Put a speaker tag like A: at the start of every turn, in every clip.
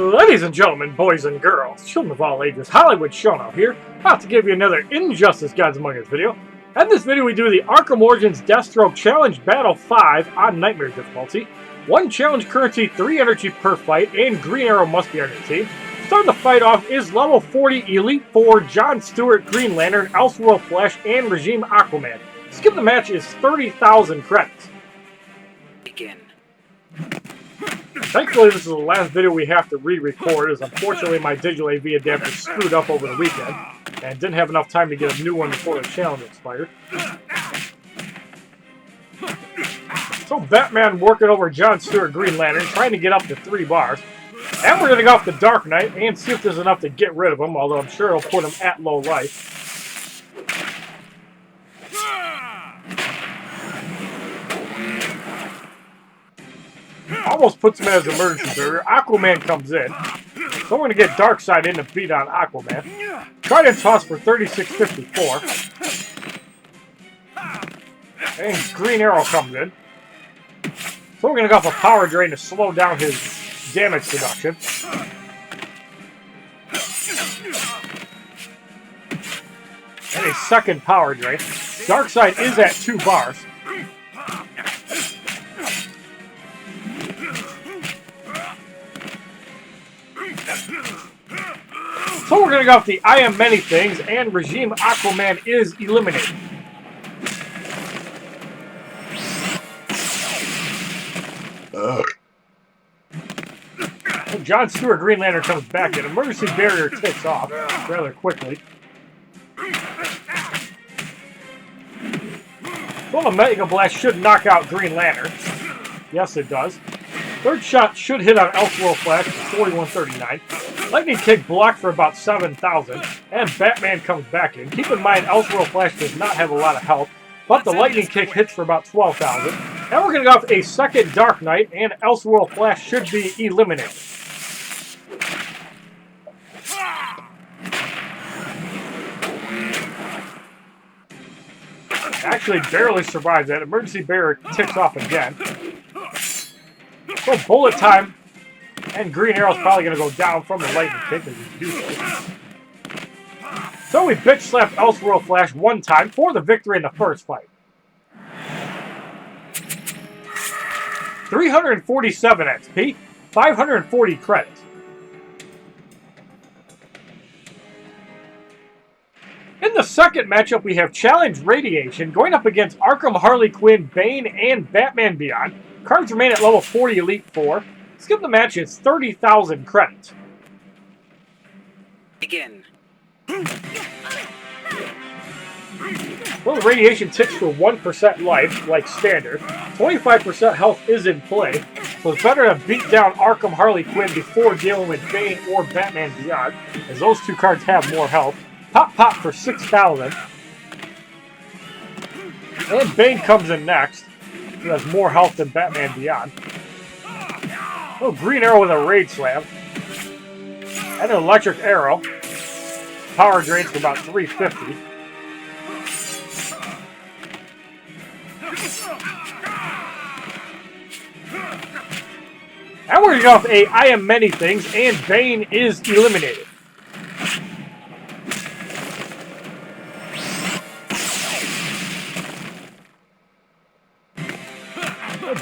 A: Ladies and gentlemen, boys and girls, children of all ages, HollywoodShono here, about to give you another Injustice Gods Among Us video. In this video we do the Arkham Origins Deathstroke Challenge Battle 5 on Nightmare difficulty. 1 challenge currency, 3 energy per fight, and Green Arrow must be on your team. Starting the fight off is level 40 Elite 4 John Stewart Green Lantern, Elseworld Flash, and Regime Aquaman. Skip the match is 30,000 credits.
B: Begin.
A: Thankfully, this is the last video we have to re-record, as unfortunately my digital AV adapter screwed up over the weekend, and didn't have enough time to get a new one before the challenge expired. So Batman working over John Stewart Green Lantern, trying to get up to 3 bars. And we're going to go off the Dark Knight and see if there's enough to get rid of him, although I'm sure it'll put him at low life. Almost puts him as emergency barrier. Aquaman comes in. So we're going to get Darkseid in to beat on Aquaman. Trident toss for 36.54. And Green Arrow comes in. So we're going to go off a power drain to slow down his damage production. And a second power drain. Darkseid is at 2 bars. So we're going to go off the I Am Many Things, and Regime Aquaman is eliminated. John Stewart Green Lantern comes back in. Emergency barrier takes off rather quickly. Well, the Mega Blast should knock out Green Lantern. Yes, it does. Third shot should hit on Elseworld Flash for 4139. Lightning Kick blocked for about 7,000. And Batman comes back in. Keep in mind, Elseworld Flash does not have a lot of health, but the Lightning Kick hits for about 12,000. And we're going to go off a second Dark Knight, and Elseworld Flash should be eliminated. Actually barely survives that. Emergency barrier ticks off again. So bullet time, and Green Arrow's probably going to go down from the Lightning Kick as he do so. So we bitch slapped Elseworld Flash 1 time for the victory in the first fight. 347 XP, 540 credits. In the second matchup, we have Challenge Radiation going up against Arkham, Harley Quinn, Bane, and Batman Beyond. Cards remain at level 40 Elite 4. Skip the match, it's 30,000 credits.
B: Begin.
A: Well, the radiation ticks for 1% life, like standard. 25% health is in play, so it's better to beat down Arkham Harley Quinn before dealing with Bane or Batman Beyond, as those 2 cards have more health. Pop for 6,000. And Bane comes in next, who has more health than Batman Beyond. Oh, Green Arrow with a Raid Slam. And an Electric Arrow. Power drains for about 350. And we're going to go off a I Am Many Things, and Bane is eliminated.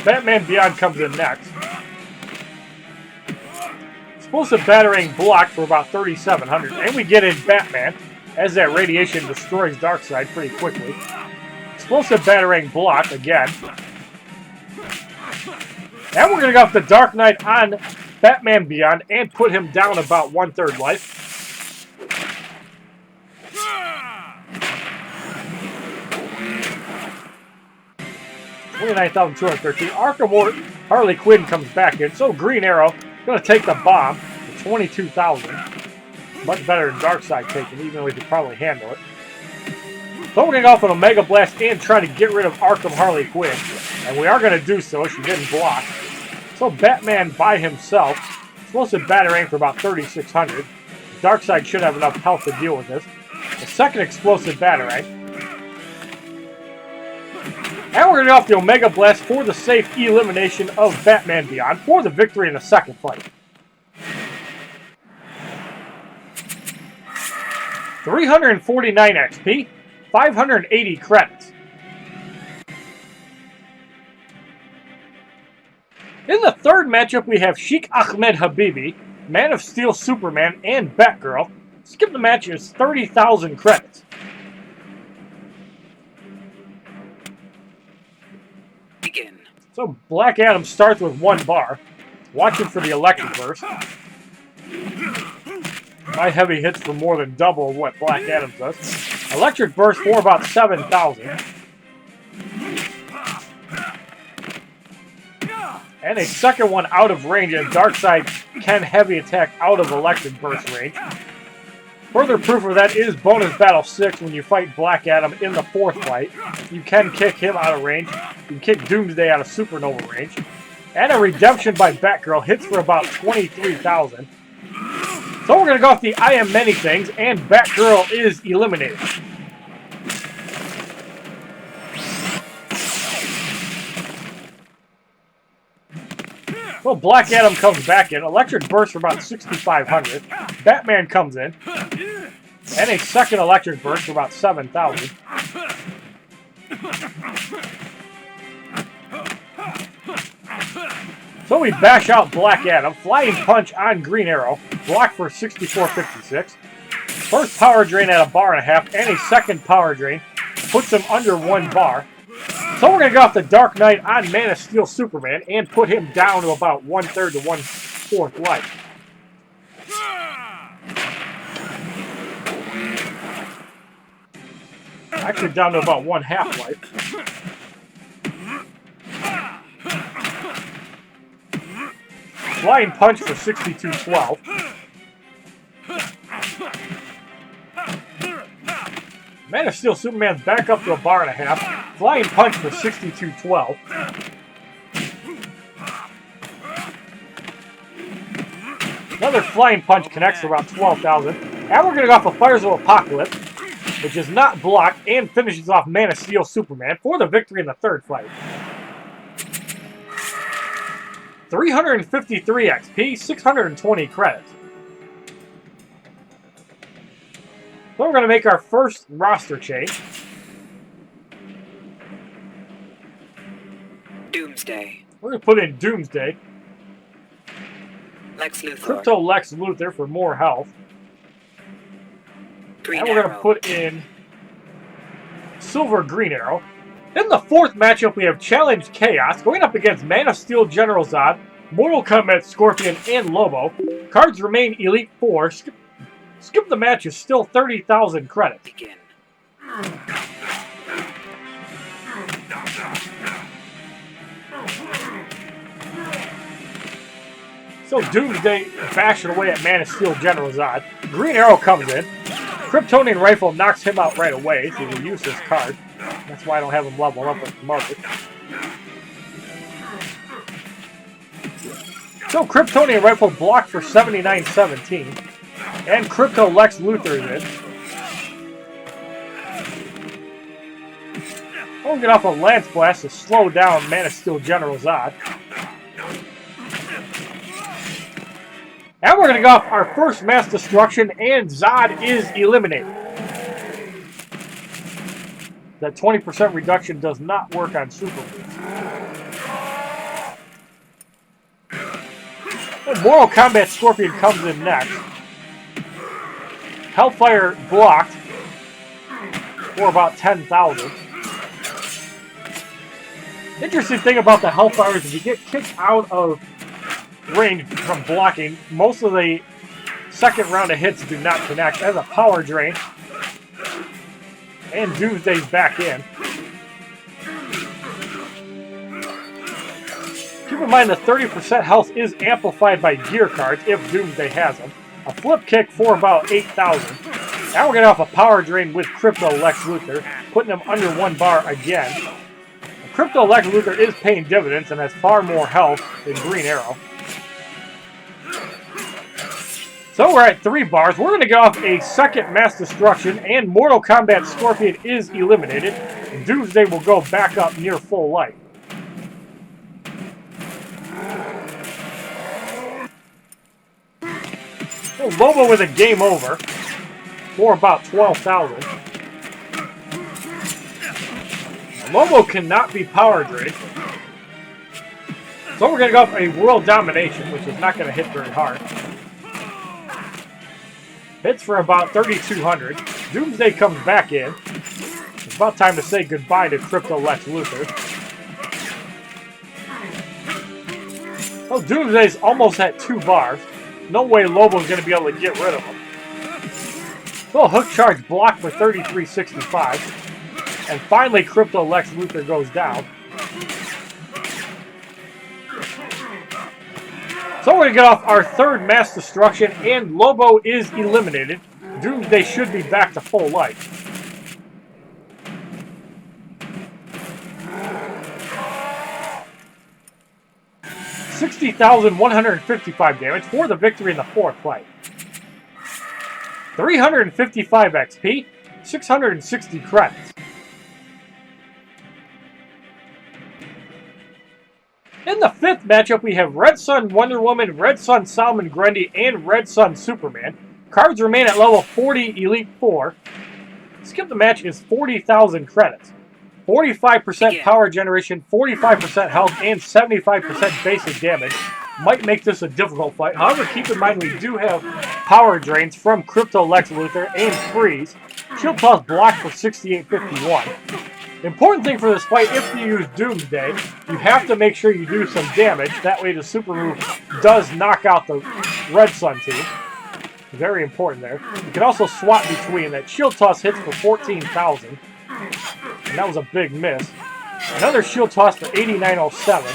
A: Batman Beyond comes in next. Explosive Batarang blocked for about 3,700. And we get in Batman, as that radiation destroys Darkseid pretty quickly. Explosive Batarang block again. And we're going to go off the Dark Knight on Batman Beyond and put him down about 1/3 life. $29,213. Arkham Harley Quinn comes back in. So Green Arrow going to take the bomb for 22,000. Much better than Darkseid taking, even though he could probably handle it. So we're going to go off an Omega Blast and try to get rid of Arkham Harley Quinn. And we are going to do so. She didn't block. So Batman by himself. Explosive Batarang for about 3,600. Darkseid should have enough health to deal with this. The second Explosive Batarang. And we're going to go off the Omega Blast for the safe elimination of Batman Beyond for the victory in the second fight. 349 XP, 580 credits. In the third matchup, we have Sheikh Ahmed Habibi, Man of Steel Superman, and Batgirl. Skip the match is 30,000 credits.
B: Begin.
A: So Black Adam starts with 1 bar. Watching for the electric burst. My heavy hits for more than double what Black Adam does. Electric burst for about 7,000. And a second one out of range, and Darkseid can heavy attack out of electric burst range. Further proof of that is bonus battle 6 when you fight Black Adam in the 4th fight. You can kick him out of range. You can kick Doomsday out of supernova range. And a redemption by Batgirl hits for about 23,000. So we're going to go with the I am many things, and Batgirl is eliminated. Well, Black Adam comes back in. Electric burst for about 6,500. Batman comes in. And a second electric burst for about 7,000. So we bash out Black Adam. Flying punch on Green Arrow. Block for 6,456. First power drain at 1.5 bars, and a second power drain. Puts him under 1 bar. So we're going to go off the Dark Knight on Man of Steel Superman and put him down to about 1/3 to 1/4 life. Actually down to about 1/2 life. Flying punch for 6,212. Man of Steel Superman's back up to 1.5 bars. Flying punch for 6,212. Another flying punch connects for about 12,000. And we're going to go off of Fires of Apocalypse, which is not blocked, and finishes off Man of Steel Superman for the victory in the 3rd fight. 353 XP, 620 credits. So we're going to make our first roster change.
B: Doomsday.
A: We're going to put in Doomsday.
B: Lex Luthor.
A: Krypto Lex Luthor for more health.
B: Green
A: And we're going to
B: Arrow.
A: put in Silver Green Arrow. In the 4th matchup, we have Challenge Chaos going up against Man of Steel General Zod, Mortal Kombat Scorpion, and Lobo. Cards remain Elite 4. Skip the match is still 30,000 credits.
B: Begin.
A: So Doomsday bashing away at Man of Steel General Zod. Green Arrow comes in. Kryptonian Rifle knocks him out right away, so he's a useless card. That's why I don't have him leveled up with promoted. So Kryptonian Rifle blocked for 7917. And Krypto Lex Luthor is in. We'll get off a Lance Blast to slow down Man of Steel General Zod. And we're going to go off our first Mass Destruction, and Zod is eliminated. That 20% reduction does not work on Super Boots. And Mortal Kombat Scorpion comes in next. Hellfire blocked for about 10,000. Interesting thing about the Hellfire is if you get kicked out of range from blocking, most of the second round of hits do not connect. As a power drain. And Doomsday's back in. Keep in mind the 30% health is amplified by gear cards if Doomsday has them. A flip kick for about 8,000. Now we're getting off a power drain with Krypto Lex Luthor, putting him under 1 bar again. Krypto Lex Luthor is paying dividends and has far more health than Green Arrow. So we're at 3 bars. We're going to go off a second Mass Destruction, and Mortal Kombat Scorpion is eliminated. And Doomsday will go back up near full life. So Lobo with a game over. for about 12,000. Lobo cannot be power drained. So we're going to go for a World Domination, which is not going to hit very hard. Hits for about 3,200. Doomsday comes back in. It's about time to say goodbye to Krypto Lex Luthor. Oh, Doomsday's almost at 2 bars. No way Lobo's going to be able to get rid of him. So hook charge blocked for 33.65. And finally, Krypto Lex Luthor goes down. So we're going to get off our third mass destruction, and Lobo is eliminated. Doomsday should be back to full life. $60,155 damage for the victory in the fourth fight. 355 XP, 660 credits. In the fifth matchup, we have Red Sun Wonder Woman, Red Sun Solomon Grundy, and Red Sun Superman. Cards remain at level 40 Elite 4. Skip the match is 40,000 credits. 45% power generation, 45% health, and 75% basic damage. Might make this a difficult fight. However, keep in mind we do have power drains from Krypto Lex Luthor and Freeze. Shield toss blocked for 68.51. The important thing for this fight, if you use Doomsday, you have to make sure you do some damage. That way the super move does knock out the Red Sun team. Very important there. You can also swap between. That shield toss hits for 14,000. And that was a big miss. Another shield toss for 8907.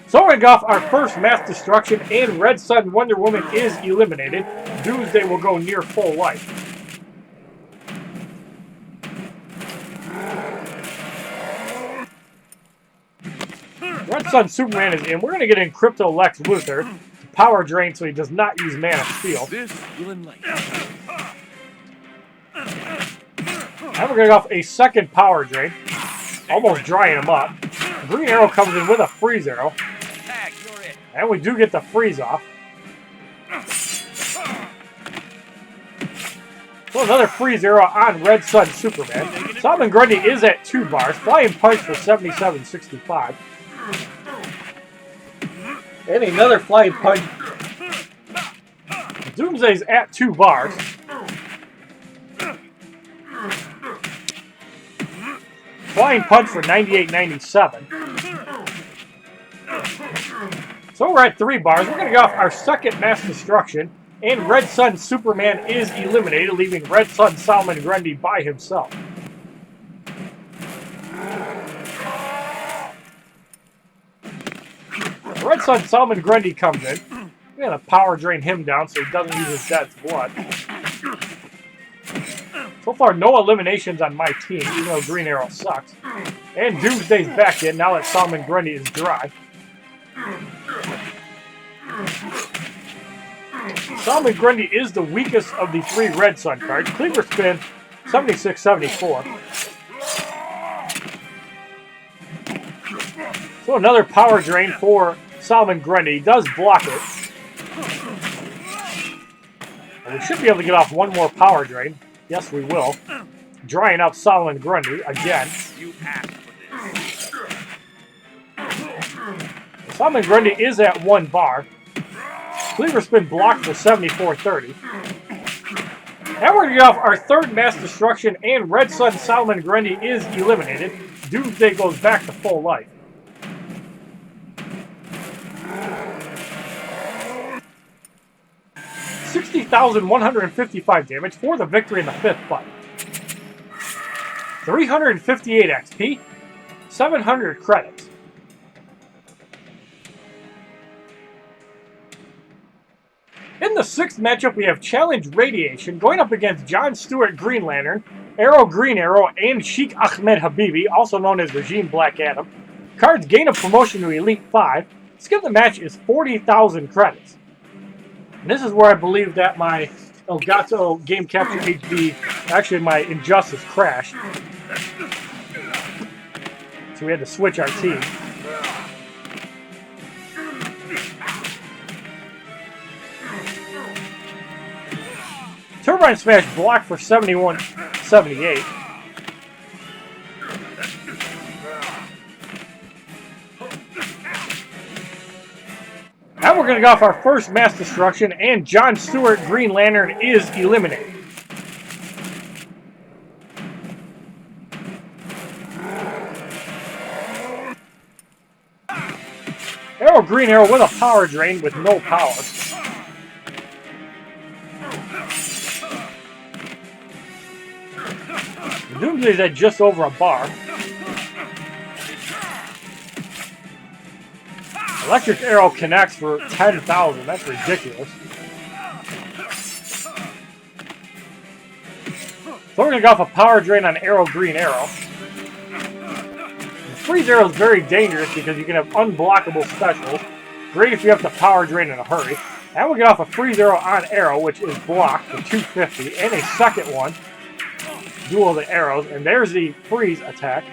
A: So we're going to go off our first mass destruction, and Red Sun Wonder Woman is eliminated. Doomsday will go near full life. Red Sun Superman is in. We're going to get in Krypto Lex Luthor to power drain so he does not use Mana Steel. And we're going to go off a second power drain, almost drying him up. Green Arrow comes in with a freeze arrow. And we do get the freeze off. So another freeze arrow on Red Sun Superman. Solomon Grundy is at 2 bars. Flying Punch for 77.65. And another Flying Punch. Doomsday's at 2 bars. Flying Punch for 98.97. So we're at 3 bars. We're going to go off our second mass destruction. And Red Sun Superman is eliminated, leaving Red Sun Solomon Grundy by himself. Red Sun Solomon Grundy comes in. We're going to power drain him down so he doesn't use his dad's blood. So far, no eliminations on my team, even though Green Arrow sucks. And Doomsday's back in now that Solomon Grundy is dry. Solomon Grundy is the weakest of the 3 Red Sun cards. Cleaver Spin, 76.74. So another power drain for Solomon Grundy. He does block it. And we should be able to get off one more power drain. Yes, we will. Drying up Solomon Grundy again. Solomon Grundy is at 1 bar. Cleaver Spin blocked for 74.30. And we're going to get off our third mass destruction, and Red Sun Solomon Grundy is eliminated. Doomsday goes back to full life. $60,155 damage for the victory in the fifth fight. 358 XP, 700 credits. In the sixth matchup, we have Challenge Radiation going up against John Stewart Green Lantern, Arrow Green Arrow, and Sheikh Ahmed Habibi, also known as Regime Black Adam. Cards gain a promotion to Elite 5. Skip the match is 40,000 credits. And this is where I believe that my Elgato Game Capture HD, actually my Injustice crashed. So we had to switch our team. Turbine Front smash blocked for 71-78. And we're going to go off our first mass destruction, and John Stewart Green Lantern is eliminated. Arrow Green Arrow with a power drain with no power. Doomsday's at just over a bar. Electric Arrow connects for 10,000. That's ridiculous. So we're going to go off a power drain on Arrow Green Arrow. Freeze Arrow is very dangerous because you can have unblockable specials. Great if you have to power drain in a hurry. And we'll get off a Freeze Arrow on Arrow, which is blocked for 250. And a second one. Duel the arrows. And there's the freeze attack.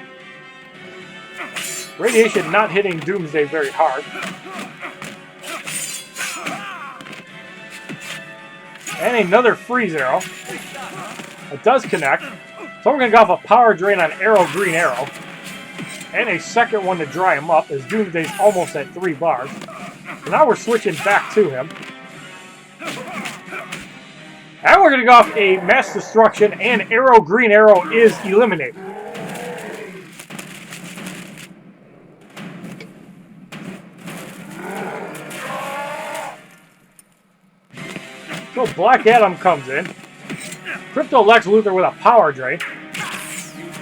A: Radiation not hitting Doomsday very hard. And another Freeze Arrow. It does connect. So we're going to go off a power drain on Arrow Green Arrow. And a second one to dry him up, as Doomsday's almost at 3 bars. So now we're switching back to him. And we're going to go off a mass destruction, and Arrow Green Arrow is eliminated. So Black Adam comes in. Krypto Lex Luthor with a power drain.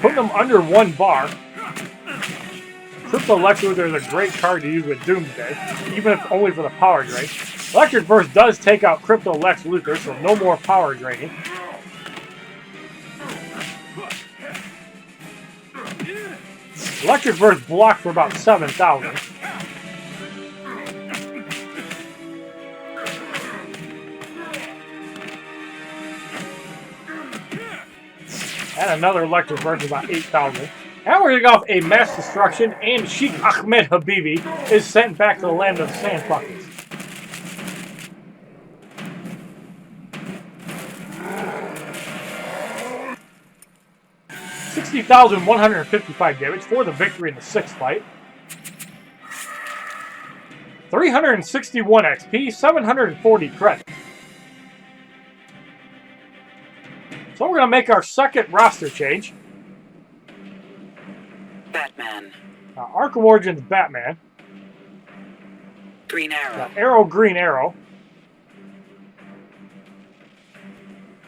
A: Putting him under 1 bar. Krypto Lex Luthor is a great card to use with Doomsday, even if only for the power drain. Electric Burst does take out Krypto Lex Luthor, so no more power draining. Electric Burst blocked for about 7,000. And another Electric Burst about 8,000. And we're going to go off a mass destruction, and Sheikh Ahmed Habibi is sent back to the land of sand buckets. $60,155 damage for the victory in the 6th fight. 361 XP, 740 credit. So we're going to make our second roster change.
B: Batman.
A: Arkham Origins Batman.
B: Green Arrow.
A: Arrow Green Arrow.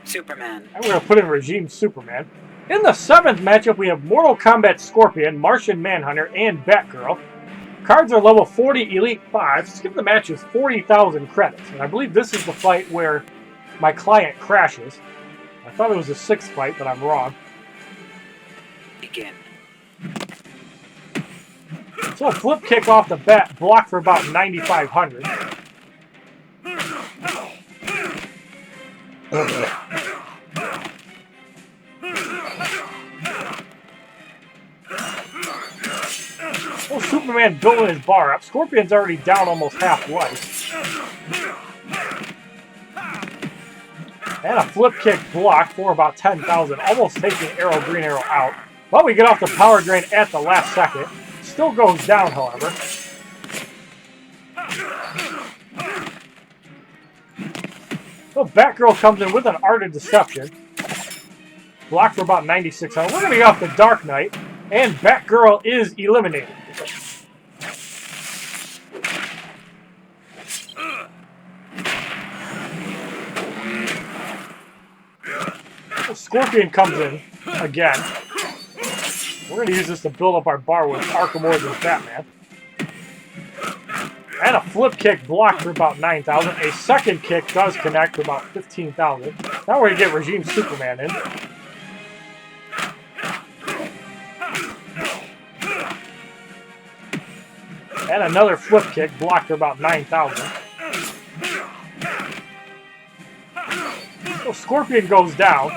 B: Superman.
A: And we're going to put in Regime Superman. In the 7th matchup, we have Mortal Kombat Scorpion, Martian Manhunter, and Batgirl. Cards are level 40, Elite 5. Skip the match is 40,000 credits. And I believe this is the fight where my client crashes. I thought it was the 6th fight, but I'm wrong.
B: Begin.
A: So flip kick off the bat, block for about 9,500. Oh, Superman building his bar up. Scorpion's already down almost half life. And a flip kick block for about 10,000, almost taking Arrow Green Arrow out. But we get off the power drain at the last second. Still goes down, however. So Batgirl comes in with an Art of Deception. Block for about 9,600. We're going to get off the Dark Knight, and Batgirl is eliminated. Scorpion comes in again. We're going to use this to build up our bar with Arkham Origins Batman. And a flip kick blocked for about 9,000. A second kick does connect for about 15,000. Now we're going to get Regime Superman in. And another flip kick blocked for about 9,000. So Scorpion goes down.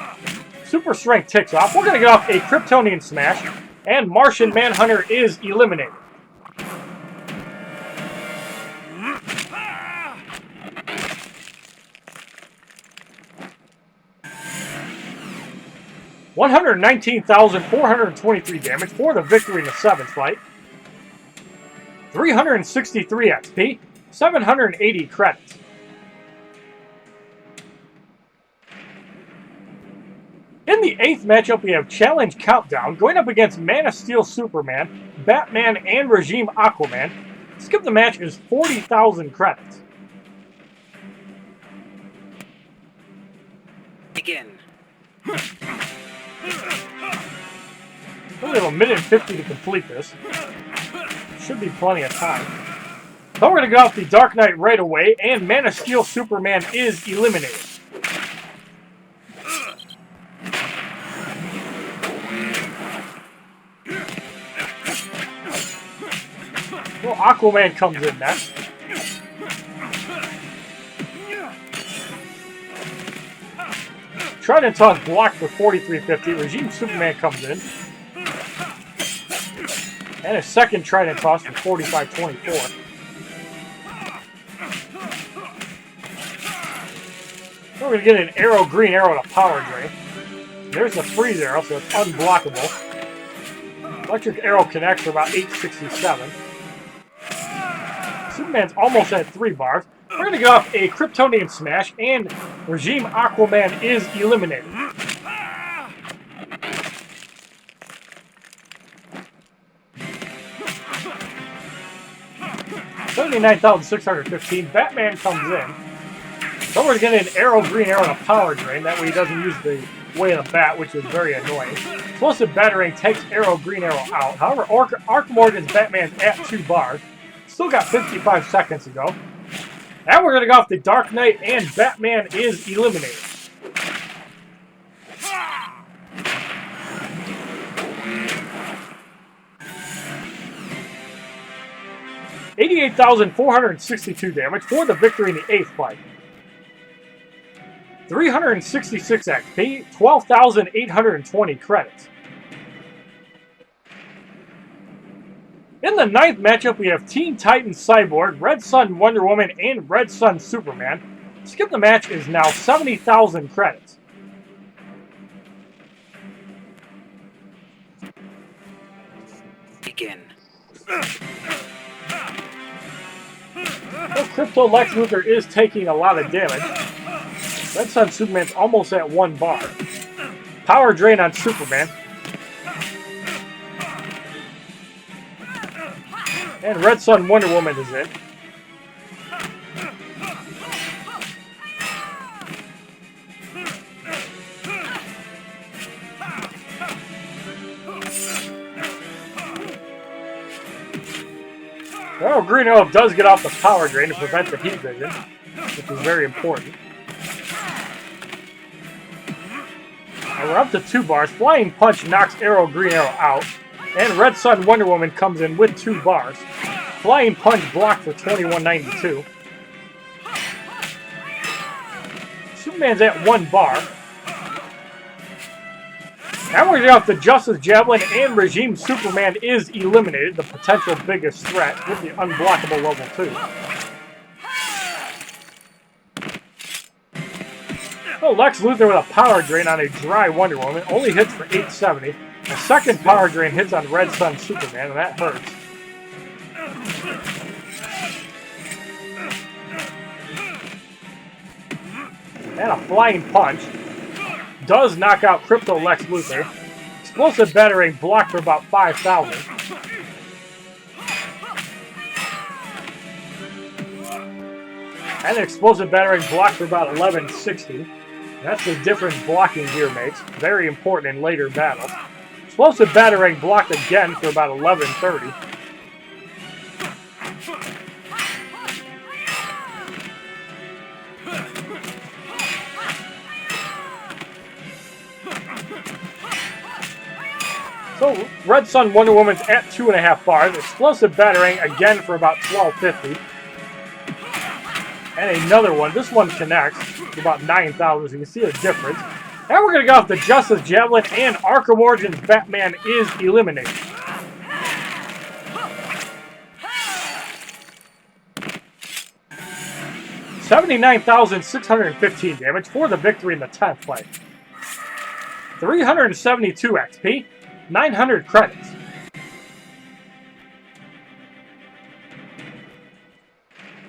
A: Super Strength ticks off. We're going to get off a Kryptonian Smash. And Martian Manhunter is eliminated. 119,423 damage for the victory in the 7th fight. 363 XP, 780 credits. In the 8th matchup, we have Challenge Countdown going up against Man of Steel Superman, Batman, and Regime Aquaman. Skip the match is 40,000 credits.
B: Begin.
A: We have a minute and 50 to complete this. Should be plenty of time. Then we're going to go off the Dark Knight right away, and Man of Steel Superman is eliminated. Well, Aquaman comes in next. Trident Toss blocked for 4350. Regime Superman comes in. And a second Trident Toss for 4524. We're going to get an arrow, green arrow, and a power drain. There's a freeze arrow, so it's unblockable. Electric arrow connects for about 867. Superman's almost at 3 bars. We're going to get off a Kryptonian Smash, and Regime Aquaman is eliminated. $79,615. Batman comes in. So we're going to get an arrow, green arrow, and a power drain. That way he doesn't use the way of the bat, which is very annoying. Explosive Battering takes arrow, green arrow out. However, Arkham Origins Batman's at 2 bars. Still got 55 seconds to go. And we're going to go off the Dark Knight, and Batman is eliminated. $88,462 damage for the victory in the 8th fight. 366 XP, 12,820 credits. In the 9th matchup, we have Teen Titans Cyborg, Red Sun Wonder Woman, and Red Sun Superman. Skip the match is now 70,000 credits.
B: Begin.
A: Well, Krypto Lex Luthor is taking a lot of damage. Red Sun Superman's almost at 1 bar. Power drain on Superman. And Red Sun Wonder Woman is in. Well, Green Arrow does get off the power drain to prevent the heat vision, which is very important. We're up to 2 bars. Flying Punch knocks Arrow, Green Arrow out. And Red Sun Wonder Woman comes in with 2 bars. Flying Punch blocked for 2192. Superman's at 1 bar. And we're going to get off the Justice Javelin, and Regime Superman is eliminated, the potential biggest threat, with the unblockable level 2. Oh, Lex Luthor with a power drain on a dry Wonder Woman, only hits for 870. The second power drain hits on Red Sun Superman, and that hurts. And a Flying Punch does knock out Krypto Lex Luthor. Explosive Battering blocked for about 5,000. And an Explosive Battering blocked for about 1160. That's the difference blocking gear makes. Very important in later battles. Explosive Battering blocked again for about 1130. So, Red Sun Wonder Woman's at 2.5 bars. Explosive Battering again for about 1250. And another one. This one connects for about 9,000, so you can see the difference. And we're going to go off the Justice Javelin, and Arkham Origins Batman is eliminated. $79,615 damage for the victory in the 10th fight. 372 XP, 900 credits.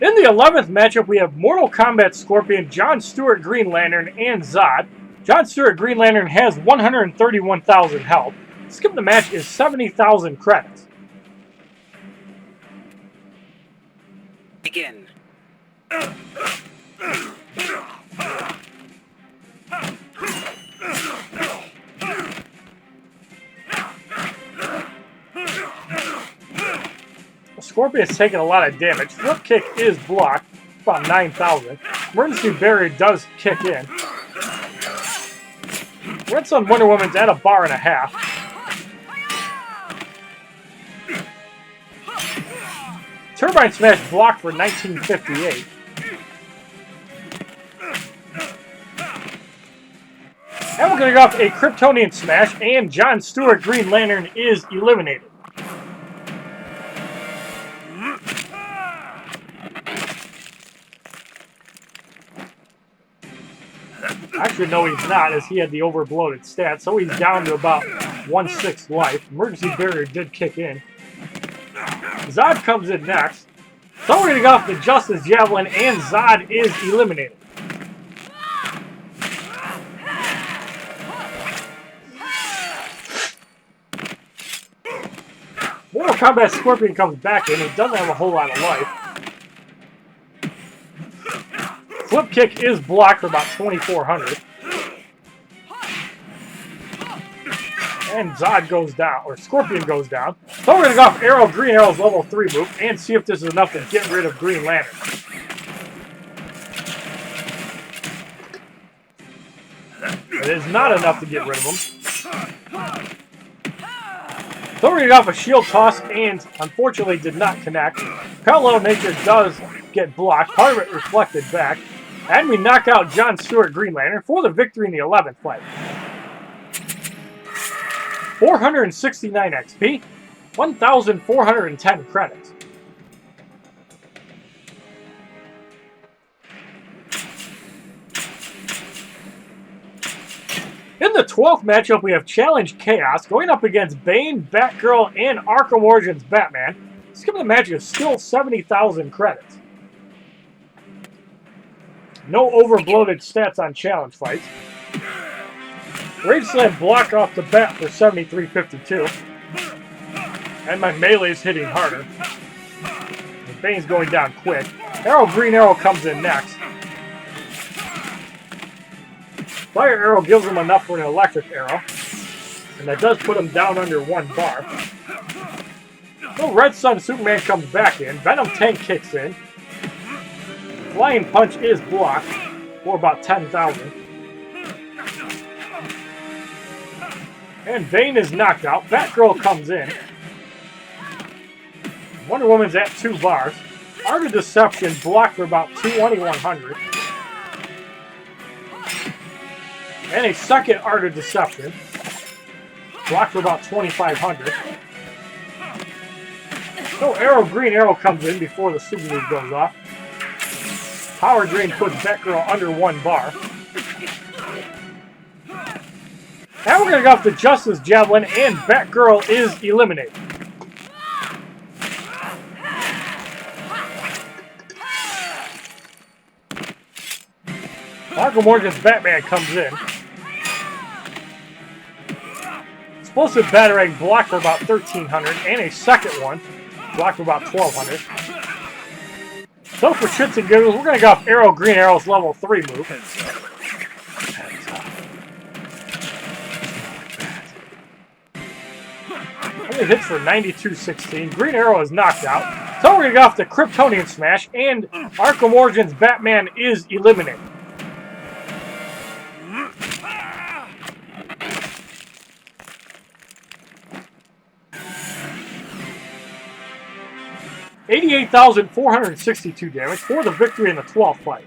A: In the 11th matchup, we have Mortal Kombat Scorpion, John Stewart Green Lantern, and Zod. John Stewart Green Lantern has 131,000 health. Skip the match is 70,000 credits.
B: Begin.
A: Scorpion is taking a lot of damage. Flip kick is blocked, about 9,000. Emergency barrier does kick in. Red Sun Wonder Woman's at a bar and a half. Turbine Smash blocked for 1958. And we're going to go off a Kryptonian Smash, and John Stewart Green Lantern is eliminated. Actually, no, he's not, as he had the overbloated stat, so he's down to about 1/6 life. Emergency barrier did kick in. Zod comes in next. So we're going to go off the Justice Javelin, and Zod is eliminated. Mortal Kombat Scorpion comes back in. He doesn't have a whole lot of life. Flip kick is blocked for about 2,400. And Zod goes down, or Scorpion goes down. So we're going to go off Arrow, Green Arrow's level 3 move, and see if this is enough to get rid of Green Lantern. It is not enough to get rid of him. So we're going to go off a shield toss, and unfortunately did not connect. Parallel Nature does get blocked, part of it reflected back. And we knock out John Stewart Green Lantern for the victory in the 11th fight. 469 XP, 1,410 credits. In the 12th matchup, we have Challenge Chaos going up against Bane, Batgirl, and Arkham Origins Batman. Skipping the match is still 70,000 credits. No overbloated stats on challenge fights. Rage Slam block off the bat for 73.52. And my melee is hitting harder. And Bane's going down quick. Arrow Green Arrow comes in next. Fire Arrow gives him enough for an electric arrow. And that does put him down under 1 bar. So Red Sun Superman comes back in. Venom Tank kicks in. Flying Punch is blocked for about 10,000. And Bane is knocked out. Batgirl comes in. Wonder Woman's at 2 bars. Art of Deception blocked for about 2,100. And a second Art of Deception blocked for about 2,500. So Arrow Green Arrow comes in before the super move goes off. Power Drain puts Batgirl under 1 bar. Now we're going to go off the Justice Javelin, and Batgirl is eliminated. Arkham Origins Batman comes in. Explosive Batarang blocked for about 1,300, and a second one blocked for about 1,200. So for shits and giggles, we're going to go off Arrow Green Arrow's level 3 move. Only hits for 92.16. Green Arrow is knocked out. So we're going to go off the Kryptonian Smash, and Arkham Origins Batman is eliminated. $88,462 damage for the victory in the 12th fight.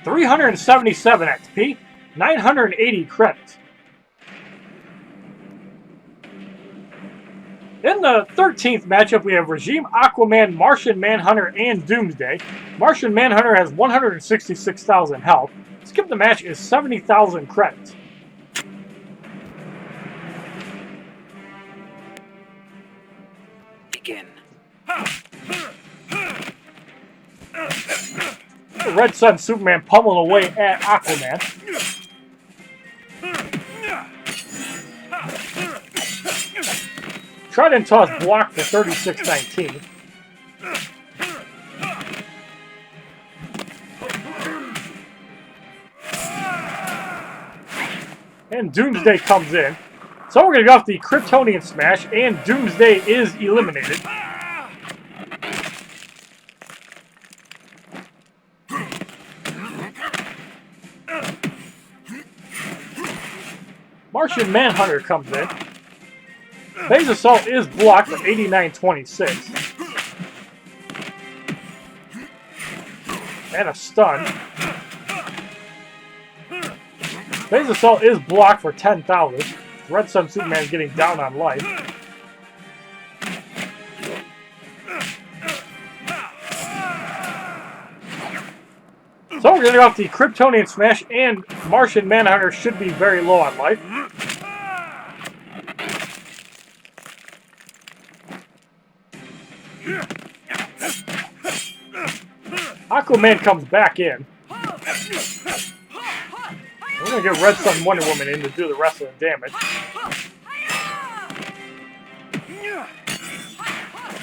A: 377 XP, 980 credits. In the 13th matchup, we have Regime, Aquaman, Martian, Manhunter, and Doomsday. Martian Manhunter has 166,000 health. Skip the match is 70,000 credits.
B: Begin.
A: The Red Sun Superman pummeling away at Aquaman. Trident toss block for 36-19. And Doomsday comes in. So we're going to go off the Kryptonian Smash, and Doomsday is eliminated. Martian Manhunter comes in. Phase Assault is blocked for 89-26. And a stun. Phase Assault is blocked for 10,000. Red Sun Superman getting down on life. So we're going to go off the Kryptonian Smash, and Martian Manhunter should be very low on life. Aquaman comes back in. We're going to get Red Sun Wonder Woman in to do the rest of the damage.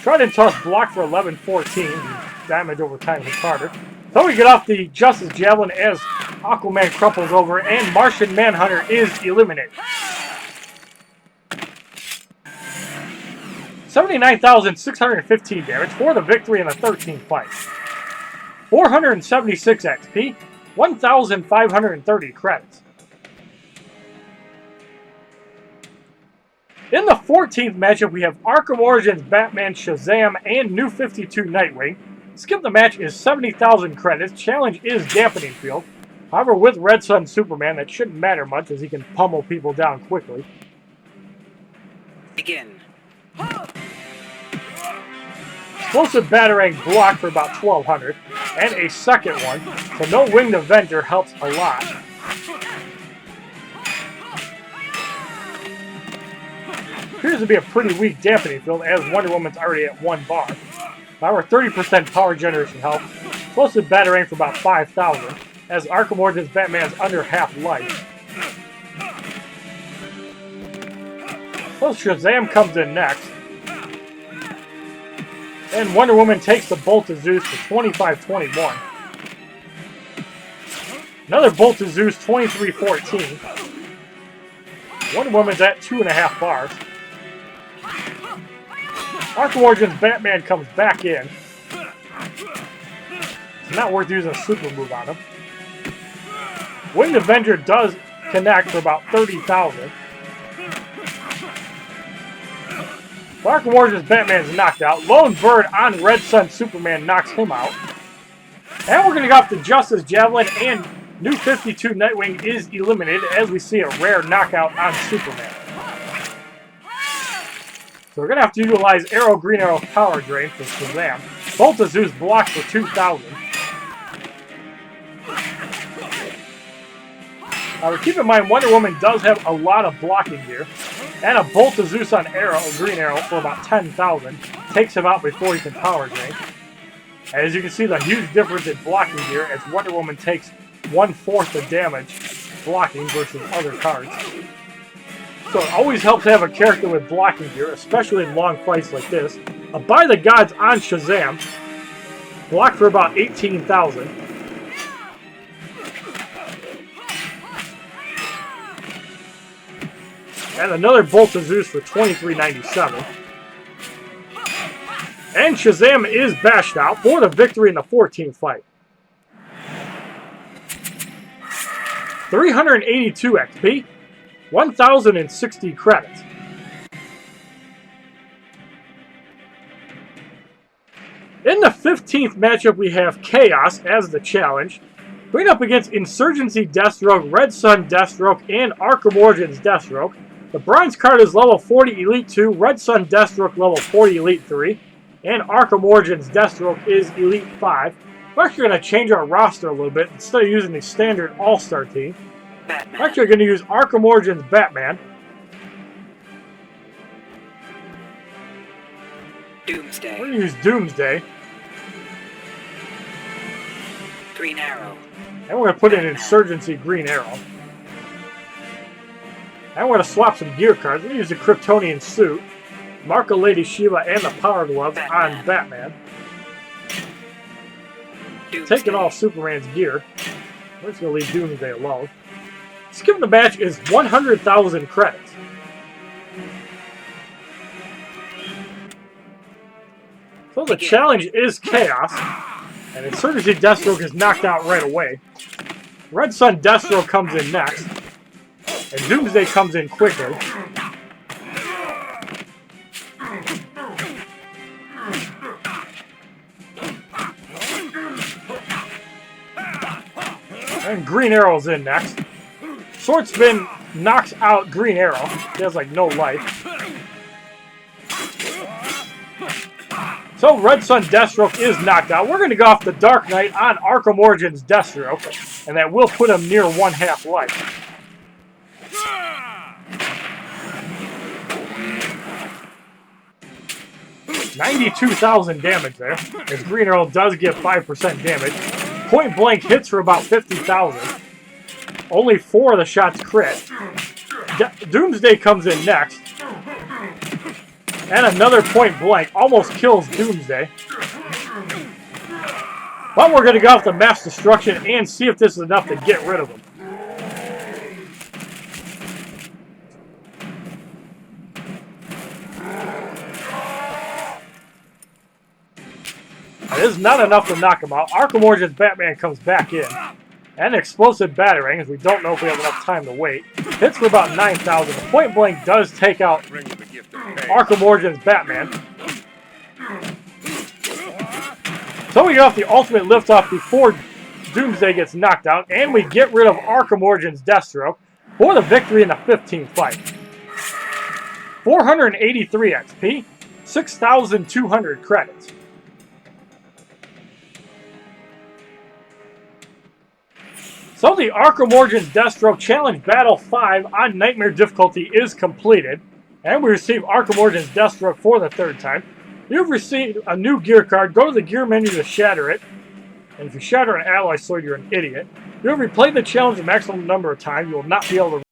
A: Trident toss block for 11-14. Damage over time is harder. So we get off the Justice Javelin as Aquaman crumples over, and Martian Manhunter is eliminated. 79,615 damage for the victory in the 13th fight. 476 XP, 1,530 credits. In the 14th matchup, we have Arkham Origins Batman, Shazam, and New 52 Nightwing. Skip the match is 70,000 credits. Challenge is Dampening Field. However, with Red Sun Superman, that shouldn't matter much as he can pummel people down quickly.
B: Begin.
A: Explosive Batarang block for about 1,200. And a second one. So no Winged Avenger helps a lot. Appears to be a pretty weak Dampening Field as Wonder Woman's already at 1 bar. However, 30% power generation help. Explosive Batarang for about 5,000, as Arkham Origins Batman is under half life. So Shazam comes in next. And Wonder Woman takes the Bolt of Zeus for 25-21. Another Bolt of Zeus, 23-14. Wonder Woman's at 2.5 bars. Arkham Origins Batman comes back in. It's not worth using a super move on him. Winged Avenger does connect for about 30,000. Arkham Origins Batman is knocked out. Lone Bird on Red Sun Superman knocks him out. And we're going to go off the Justice Javelin, and New 52 Nightwing is eliminated as we see a rare knockout on Superman. So we're going to have to utilize Green Arrow Power Drain for Shazam. Bolt of Zeus blocked for 2,000. Keep in mind, Wonder Woman does have a lot of blocking gear. And a Bolt of Zeus on Green Arrow for about 10,000. Takes him out before he can Power Drain. As you can see, the huge difference in blocking gear as Wonder Woman takes 1/4 the damage blocking versus other cards. So it always helps to have a character with blocking gear, especially in long fights like this. A By the Gods on Shazam. Blocked for about 18,000. And another Bolt of Zeus for 23.97. And Shazam is bashed out for the victory in the 14th fight. 382 XP. 1,060 credits. In the 15th matchup, we have Chaos as the challenge. Going up against Insurgency Deathstroke, Red Sun Deathstroke, and Arkham Origins Deathstroke. The bronze card is level 40 Elite 2, Red Sun Deathstroke level 40 Elite 3, and Arkham Origins Deathstroke is Elite 5. We're actually going to change our roster a little bit. Instead of using the standard All-Star team, we're actually going to use Arkham Origins Batman.
B: Doomsday.
A: We're going to use Doomsday.
B: Green Arrow.
A: And we're going to put in Insurgency Green Arrow. And we're going to swap some gear cards. We're going to use the Kryptonian suit, mark a Lady Shiva and the Power Gloves on Batman.
B: Doomsday.
A: Taking all Superman's gear. We're just going to leave Doomsday alone. Skipping the match is 100,000 credits. So the challenge is Chaos. And Insurgency Deathstroke is knocked out right away. Red Sun Deathstroke comes in next. And Doomsday comes in quickly. And Green Arrow's in next. Sword Spin knocks out Green Arrow. He has like no life. So Red Sun Deathstroke is knocked out. We're going to go off the Dark Knight on Arkham Origins Deathstroke. And that will put him near 1/2 life. $92,000 damage there, as Green Arrow does get 5% damage. Point blank hits for about 50,000. Only 4 of the shots crit. Doomsday comes in next. And another point blank almost kills Doomsday. But we're going to go off the mass destruction and see if this is enough to get rid of him. It is not enough to knock him out. Arkham Origins Batman comes back in. And Explosive Batarang, as we don't know if we have enough time to wait. Hits for about 9,000. The point blank does take out Arkham Origins Batman. So we get off the ultimate liftoff before Doomsday gets knocked out. And we get rid of Arkham Origins Deathstroke for the victory in the 15th fight. 483 XP. 6,200 credits. So the Arkham Origins Deathstroke Challenge Battle 5 on Nightmare difficulty is completed. And we receive Arkham Origins Deathstroke for the 3rd time. You've received a new gear card. Go to the gear menu to shatter it. And if you shatter an alloy sword, you're an idiot. You have replayed the challenge a maximum number of times. You will not be able to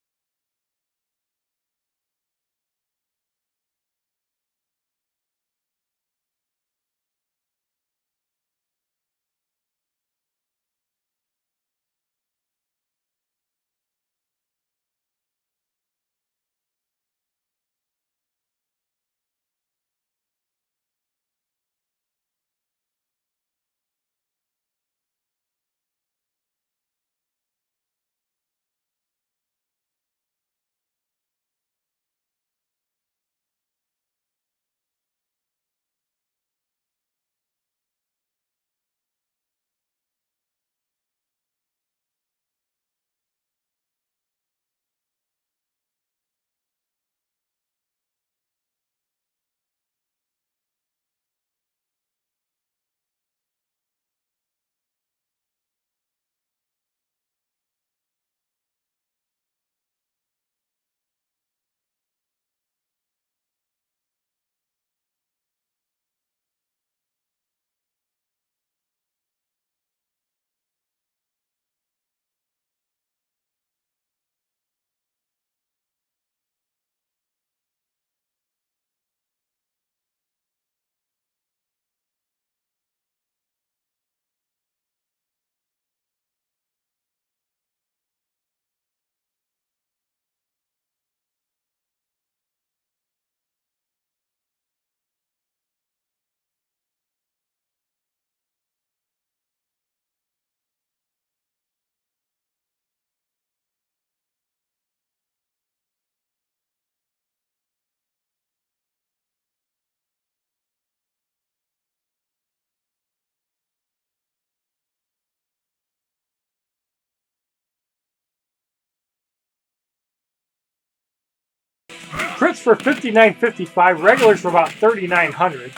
A: crits for 59.55, regulars for about 3,900.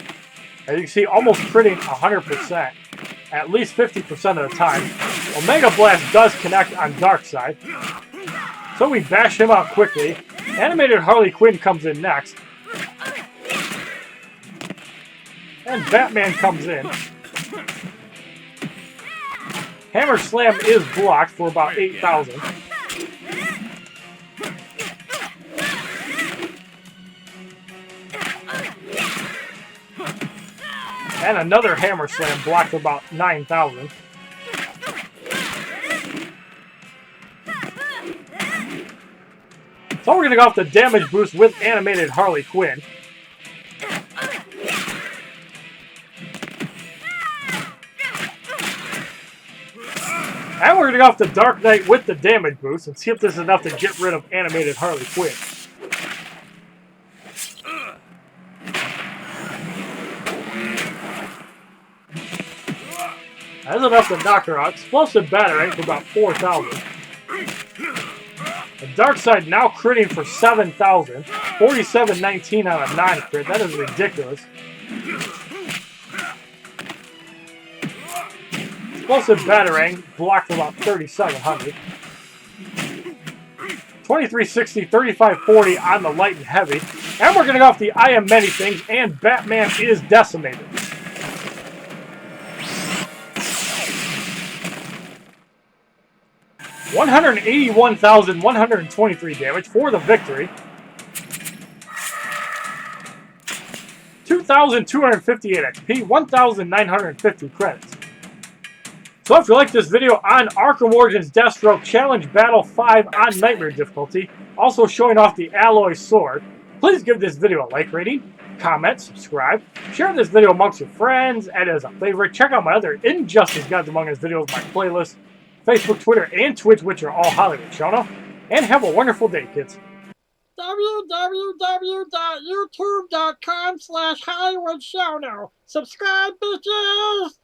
A: As you can see, almost critting 100%, at least 50% of the time. Omega Blast does connect on Darkseid. So we bash him out quickly. Animated Harley Quinn comes in next. And Batman comes in. Hammer Slam is blocked for about 8,000. And another Hammer Slam blocked for about 9,000. So we're going to go off the damage boost with animated Harley Quinn. And we're going to go off the Dark Knight with the damage boost and see if this is enough to get rid of animated Harley Quinn. That's enough to knock her out. Explosive Batarang for about 4,000. The Darkseid now critting for 7,000. 47-19 on a non-crit. That is ridiculous. Explosive Batarang blocked for about 3,700. 2360, 3540 on the light and heavy. And we're going to go off the I Am Many Things, and Batman is decimated. $181,123 damage for the victory. 2,258 XP, 1,950 credits. So if you like this video on Arkham Origins Deathstroke Challenge Battle 5 on Nightmare difficulty, also showing off the alloy sword, please give this video a like rating, comment, subscribe, share this video amongst your friends, and as a favorite, check out my other Injustice Gods Among Us videos, my playlist, Facebook, Twitter, and Twitch, which are all HollywoodShono, and have a wonderful day, kids.
C: www.youtube.com/HollywoodShono. Subscribe, bitches!